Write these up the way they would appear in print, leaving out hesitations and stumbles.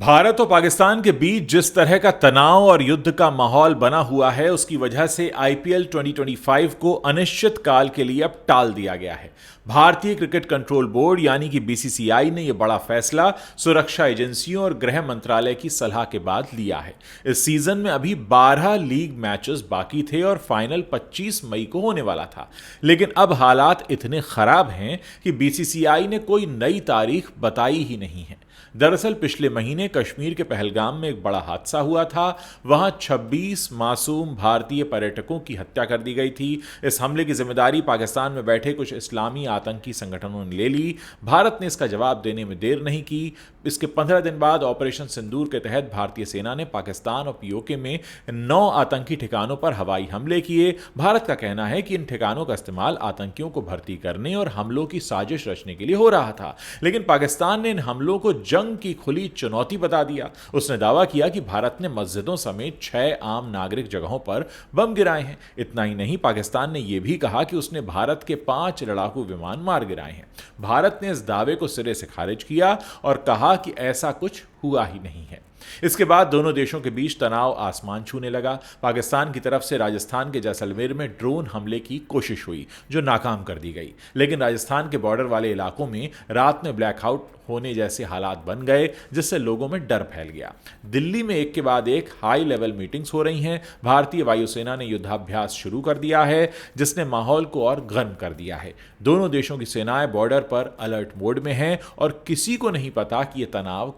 भारत और पाकिस्तान के बीच जिस तरह का तनाव और युद्ध का माहौल बना हुआ है, उसकी वजह से आईपीएल 2025 को अनिश्चित काल के लिए अब टाल दिया गया है। भारतीय क्रिकेट कंट्रोल बोर्ड यानी कि बीसीसीआई ने यह बड़ा फैसला सुरक्षा एजेंसियों और गृह मंत्रालय की सलाह के बाद लिया है। इस सीजन में अभी 12 लीग मैचेस बाकी थे और फाइनल 25 मई को होने वाला था, लेकिन अब हालात इतने खराब हैं कि बीसीसीआई ने कोई नई तारीख बताई ही नहीं है। दरअसल पिछले महीने कश्मीर के पहलगाम में एक बड़ा हादसा हुआ था। वहां 26 मासूम भारतीय पर्यटकों की हत्या कर दी गई थी। इस हमले की जिम्मेदारी पाकिस्तान में बैठे कुछ इस्लामी आतंकी संगठनों ने ले ली। भारत ने इसका जवाब देने में देर नहीं की। इसके 15 दिन बाद ऑपरेशन सिंदूर के तहत भारतीय सेना ने पाकिस्तान और पीओके में 9 आतंकी ठिकानों पर हवाई हमले किए। भारत का कहना है कि इन ठिकानों का इस्तेमाल आतंकियों को भर्ती करने और हमलों की साजिश रचने के लिए हो रहा था, लेकिन पाकिस्तान ने इन हमलों को जंग की खुली चुनौती बता दिया। उसने दावा किया कि भारत ने मस्जिदों समेत 6 आम नागरिक जगहों पर बम गिराए हैं। इतना ही नहीं, पाकिस्तान ने यह भी कहा कि उसने भारत के 5 लड़ाकू विमान मार गिराए हैं। भारत ने इस दावे को सिरे से खारिज किया और कहा कि ऐसा कुछ हुआ ही नहीं है। इसके बाद दोनों देशों के बीच तनाव आसमान छूने लगा। पाकिस्तान की तरफ से राजस्थान के जैसलमेर में ड्रोन हमले की कोशिश हुई, जो नाकाम कर दी गई, लेकिन राजस्थान के बॉर्डर वाले इलाकों में रात में ब्लैकआउट होने जैसे हालात बन गए, जिससे लोगों में डर फैल गया। दिल्ली में एक के बाद एक हाई लेवल मीटिंग्स हो रही हैं। भारतीय वायुसेना ने युद्धाभ्यास शुरू कर दिया है, जिसने माहौल को और गर्म कर दिया है। दोनों देशों की सेनाएं बॉर्डर पर अलर्ट मोड में हैं और किसी को नहीं पता कि यह तनाव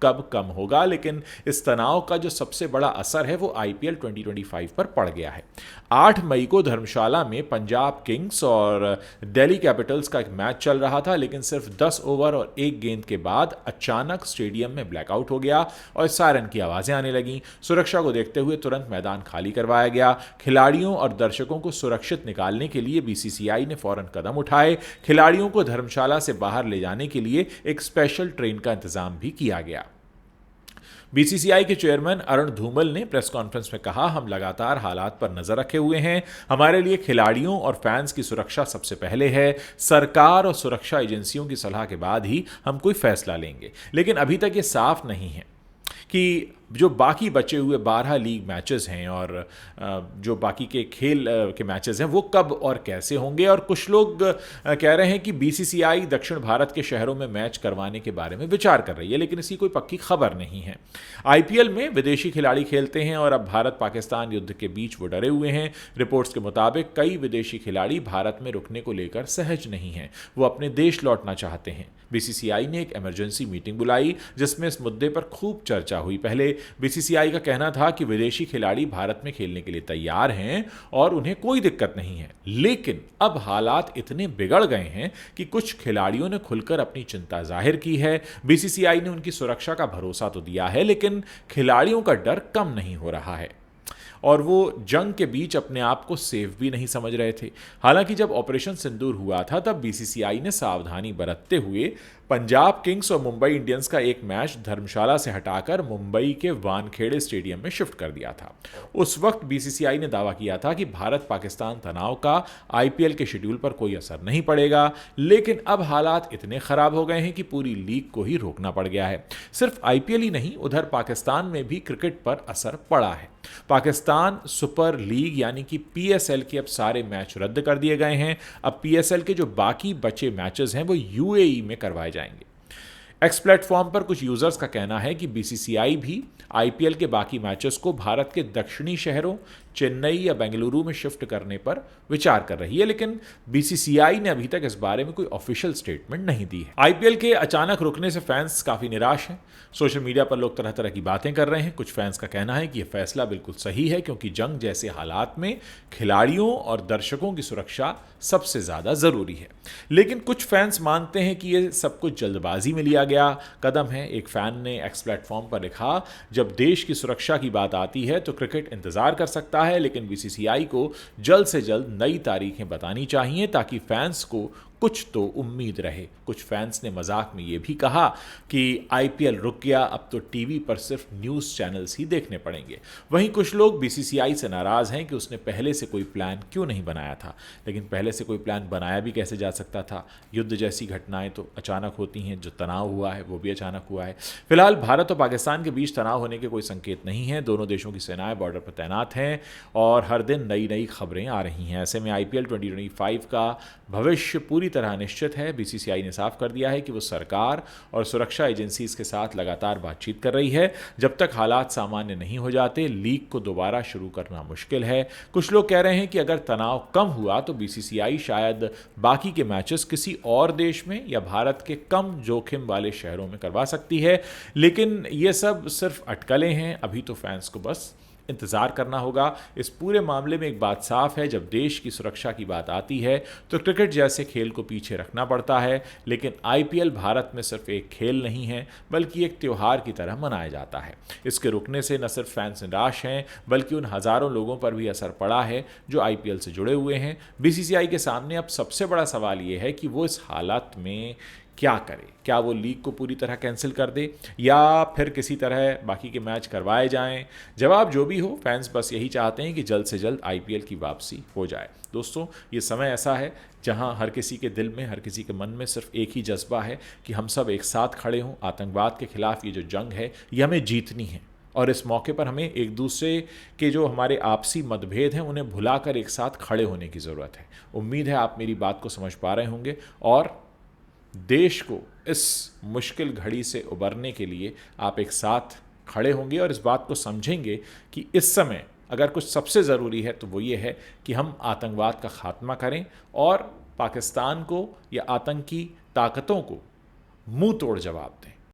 कब कम होगा, लेकिन इस तनाव का जो सबसे बड़ा असर है वो आईपीएल 2025 पर पड़ गया है। 8 मई को धर्मशाला में पंजाब किंग्स और दिल्ली कैपिटल्स का एक मैच चल रहा था, लेकिन सिर्फ 10 ओवर और 1 गेंद के बाद अचानक स्टेडियम में ब्लैकआउट हो गया और सायरन की आवाजें आने लगीं। सुरक्षा को देखते हुए तुरंत मैदान खाली करवाया गया। खिलाड़ियों और दर्शकों को सुरक्षित निकालने के लिए बीसीसीआई ने फौरन कदम उठाए। खिलाड़ियों को धर्मशाला से बाहर ले जाने के लिए एक स्पेशल ट्रेन का इंतजाम भी किया गया। बीसीसीआई के चेयरमैन अरुण धूमल ने प्रेस कॉन्फ्रेंस में कहा, हम लगातार हालात पर नजर रखे हुए हैं। हमारे लिए खिलाड़ियों और फैंस की सुरक्षा सबसे पहले है। सरकार और सुरक्षा एजेंसियों की सलाह के बाद ही हम कोई फैसला लेंगे, लेकिन अभी तक ये साफ नहीं है कि जो बाकी बचे हुए 12 लीग मैचेस हैं और जो बाकी के खेल के मैचेस हैं वो कब और कैसे होंगे। और कुछ लोग कह रहे हैं कि बीसीसीआई दक्षिण भारत के शहरों में मैच करवाने के बारे में विचार कर रही है, लेकिन इसकी कोई पक्की खबर नहीं है। आईपीएल में विदेशी खिलाड़ी खेलते हैं और अब भारत पाकिस्तान युद्ध के बीच वो डरे हुए हैं। रिपोर्ट्स के मुताबिक कई विदेशी खिलाड़ी भारत में रुकने को लेकर सहज नहीं हैं, वो अपने देश लौटना चाहते हैं। बीसीसीआई ने एक इमरजेंसी मीटिंग बुलाई, जिसमें इस मुद्दे पर खूब चर्चा हुई। पहले बीसीसीआई का कहना था कि विदेशी खिलाड़ी भारत में खेलने के लिए तैयार हैं और उन्हें कोई दिक्कत नहीं है, लेकिन अब हालात इतने बिगड़ गए हैं कि कुछ खिलाड़ियों ने खुलकर अपनी चिंता जाहिर की है। बीसीसीआई ने उनकी सुरक्षा का भरोसा तो दिया है, लेकिन खिलाड़ियों का डर कम नहीं हो रहा है और वो जंग के बीच अपने आप को सेफ भी नहीं समझ रहे थे। हालांकि जब ऑपरेशन सिंदूर हुआ था, तब बीसीसीआई ने सावधानी बरतते हुए पंजाब किंग्स और मुंबई इंडियंस का एक मैच धर्मशाला से हटाकर मुंबई के वानखेड़े स्टेडियम में शिफ्ट कर दिया था। उस वक्त बीसीसीआई ने दावा किया था कि भारत पाकिस्तान तनाव का आईपीएल के शेड्यूल पर कोई असर नहीं पड़ेगा, लेकिन अब हालात इतने खराब हो गए हैं कि पूरी लीग को ही रोकना पड़ गया है। सिर्फ आईपीएल ही नहीं, उधर पाकिस्तान में भी क्रिकेट पर असर पड़ा है। पाकिस्तान सुपर लीग यानी कि पीएसएल के अब सारे मैच रद्द कर दिए गए हैं। अब पीएसएल के जो बाकी बचे मैचेस हैं वो यूएई में करवाए जाएंगे। एक्स प्लेटफॉर्म पर कुछ यूजर्स का कहना है कि बीसीसीआई भी आईपीएल के बाकी मैचेस को भारत के दक्षिणी शहरों चेन्नई या बेंगलुरु में शिफ्ट करने पर विचार कर रही है, लेकिन बीसीसीआई ने अभी तक इस बारे में कोई ऑफिशियल स्टेटमेंट नहीं दी है। आईपीएल के अचानक रुकने से फैंस काफी निराश हैं। सोशल मीडिया पर लोग तरह तरह की बातें कर रहे हैं। कुछ फैंस का कहना है कि यह फैसला बिल्कुल सही है, क्योंकि जंग जैसे हालात में खिलाड़ियों और दर्शकों की सुरक्षा सबसे ज्यादा जरूरी है। लेकिन कुछ फैंस मानते हैं कि यह सब कुछ जल्दबाजी में लिया गया कदम है। एक फैन ने एक्स प्लेटफॉर्म पर लिखा, जब देश की सुरक्षा की बात आती है तो क्रिकेट इंतजार कर सकता है, लेकिन बीसीसीआई को जल्द से जल्द नई तारीखें बतानी चाहिए ताकि फैंस को कुछ तो उम्मीद रहे। कुछ फैंस ने मजाक में ये भी कहा कि आईपीएल रुक गया, अब तो टीवी पर सिर्फ न्यूज़ चैनल्स ही देखने पड़ेंगे। वहीं कुछ लोग बीसीसीआई से नाराज़ हैं कि उसने पहले से कोई प्लान क्यों नहीं बनाया था। लेकिन पहले से कोई प्लान बनाया भी कैसे जा सकता था? युद्ध जैसी घटनाएं तो अचानक होती हैं, जो तनाव हुआ है वो भी अचानक हुआ है। फिलहाल भारत और पाकिस्तान के बीच तनाव होने के कोई संकेत नहीं है। दोनों देशों की सेनाएं बॉर्डर पर तैनात हैं और हर दिन नई नई खबरें आ रही हैं। ऐसे में आईपीएल 2025 का भविष्य पूरी तरह निश्चित है। बीसीसीआई ने साफ कर दिया है कि वो सरकार और सुरक्षा एजेंसीज के साथ लगातार बातचीत कर रही है। जब तक हालात सामान्य नहीं हो जाते, लीग को दोबारा शुरू करना मुश्किल है। कुछ लोग कह रहे हैं कि अगर तनाव कम हुआ तो बीसीसीआई शायद बाकी के मैचेस किसी और देश में या भारत के कम जोखिम वाले शहरों में करवा सकती है। लेकिन ये सब सिर्फ अटकलें हैं। अभी तो फैंस को बस इंतज़ार करना होगा। इस पूरे मामले में एक बात साफ है, जब देश की सुरक्षा की बात आती है तो क्रिकेट जैसे खेल को पीछे रखना पड़ता है। लेकिन आईपीएल भारत में सिर्फ एक खेल नहीं है, बल्कि एक त्यौहार की तरह मनाया जाता है। इसके रुकने से न सिर्फ फैंस निराश हैं, बल्कि उन हज़ारों लोगों पर भी असर पड़ा है जो आईपीएल से जुड़े हुए हैं। बीसीसीआई के सामने अब सबसे बड़ा सवाल ये है कि वो इस हालात में क्या करे। क्या वो लीग को पूरी तरह कैंसिल कर दे या फिर किसी तरह बाकी के मैच करवाए जाएं? जवाब जो भी हो, फैंस बस यही चाहते हैं कि जल्द से जल्द आईपीएल की वापसी हो जाए। दोस्तों, ये समय ऐसा है जहां हर किसी के दिल में, हर किसी के मन में सिर्फ एक ही जज्बा है कि हम सब एक साथ खड़े हों। आतंकवाद के खिलाफ ये जो जंग है, ये हमें जीतनी है और इस मौके पर हमें एक दूसरे के जो हमारे आपसी मतभेद हैं उन्हें भुलाकर एक साथ खड़े होने की ज़रूरत है। उम्मीद है आप मेरी बात को समझ पा रहे होंगे और देश को इस मुश्किल घड़ी से उबरने के लिए आप एक साथ खड़े होंगे और इस बात को समझेंगे कि इस समय अगर कुछ सबसे ज़रूरी है तो वो ये है कि हम आतंकवाद का खात्मा करें और पाकिस्तान को या आतंकी ताकतों को मुंह तोड़ जवाब दें।